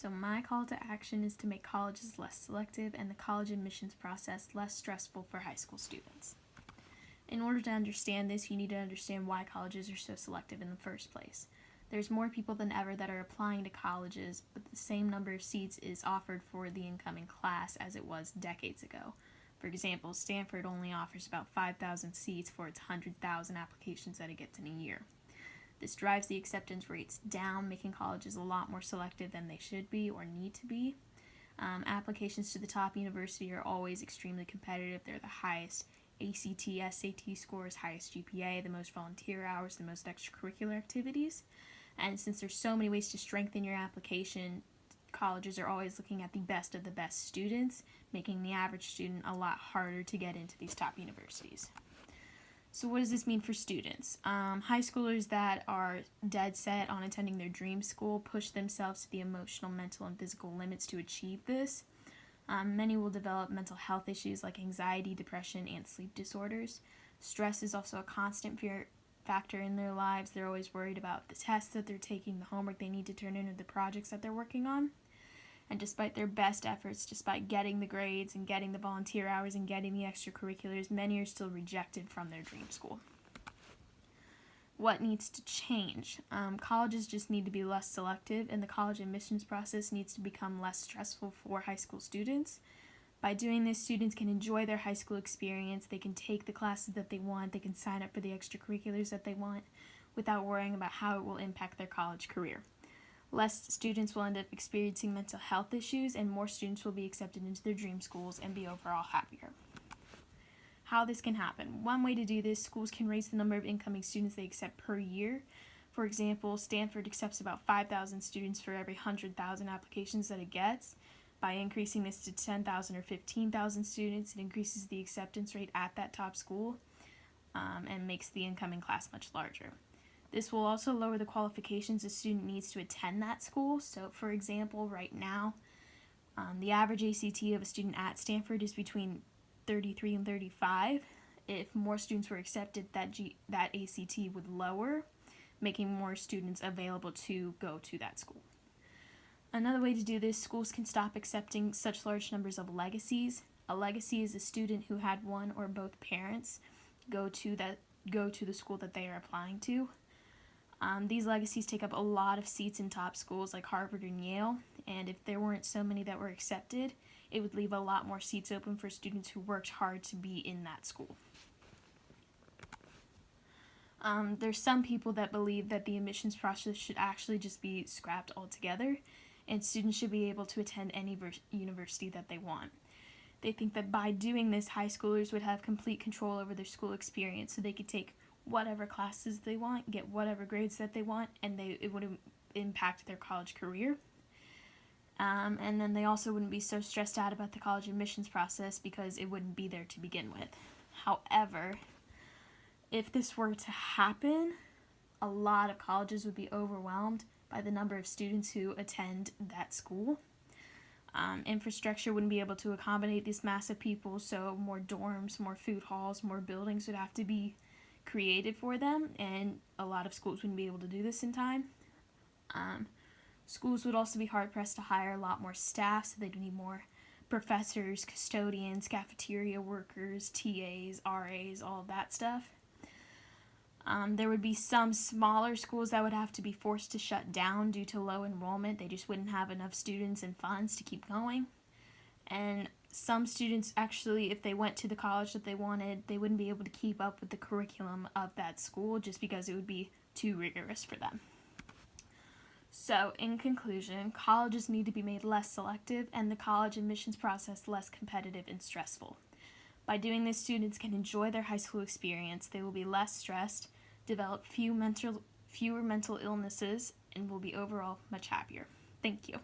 So my call to action is to make colleges less selective and the college admissions process less stressful for high school students. In order to understand this, you need to understand why colleges are so selective in the first place. There's more people than ever that are applying to colleges, but the same number of seats is offered for the incoming class as it was decades ago. For example, Stanford only offers about 5,000 seats for its 100,000 applications that it gets in a year. This drives the acceptance rates down, making colleges a lot more selective than they should be or need to be. Applications to the top university are always extremely competitive. They're the highest ACT, SAT scores, highest GPA, the most volunteer hours, the most extracurricular activities. And since there's so many ways to strengthen your application, colleges are always looking at the best of the best students, making the average student a lot harder to get into these top universities. So what does this mean for students? High schoolers that are dead set on attending their dream school push themselves to the emotional, mental, and physical limits to achieve this. Many will develop mental health issues like anxiety, depression, and sleep disorders. Stress is also a constant fear factor in their lives. They're always worried about the tests that they're taking, the homework they need to turn in, or the projects that they're working on. And despite their best efforts, despite getting the grades and getting the volunteer hours and getting the extracurriculars, many are still rejected from their dream school. What needs to change? Colleges just need to be less selective, and the college admissions process needs to become less stressful for high school students. By doing this, students can enjoy their high school experience, they can take the classes that they want, they can sign up for the extracurriculars that they want without worrying about how it will impact their college career. Less students will end up experiencing mental health issues, and more students will be accepted into their dream schools and be overall happier. How this can happen. One way to do this, schools can raise the number of incoming students they accept per year. For example, Stanford accepts about 5,000 students for every 100,000 applications that it gets. By increasing this to 10,000 or 15,000 students, it increases the acceptance rate at that top school and makes the incoming class much larger. This will also lower the qualifications a student needs to attend that school. So, for example, right now, the average ACT of a student at Stanford is between 33 and 35. If more students were accepted, that ACT would lower, making more students available to go to that school. Another way to do this, schools can stop accepting such large numbers of legacies. A legacy is a student who had one or both parents go to the school that they are applying to. These legacies take up a lot of seats in top schools like Harvard and Yale, and if there weren't so many that were accepted, it would leave a lot more seats open for students who worked hard to be in that school. There's some people that believe that the admissions process should actually just be scrapped altogether, and students should be able to attend any university that they want. They think that by doing this, high schoolers would have complete control over their school experience, so they could take whatever classes they want, get whatever grades that they want, and it wouldn't impact their college career. And then they also wouldn't be so stressed out about the college admissions process because it wouldn't be there to begin with. However, if this were to happen, a lot of colleges would be overwhelmed by the number of students who attend that school. Infrastructure wouldn't be able to accommodate this mass of people, so more dorms, more food halls, more buildings would have to be created for them, and a lot of schools wouldn't be able to do this in time. Schools would also be hard-pressed to hire a lot more staff, so they'd need more professors, custodians, cafeteria workers, TAs, RAs, all of that stuff. There would be some smaller schools that would have to be forced to shut down due to low enrollment. They just wouldn't have enough students and funds to keep going. And some students actually, if they went to the college that they wanted, they wouldn't be able to keep up with the curriculum of that school just because it would be too rigorous for them. So, in conclusion, colleges need to be made less selective and the college admissions process less competitive and stressful. By doing this, students can enjoy their high school experience, they will be less stressed, develop fewer mental illnesses, and will be overall much happier. Thank you.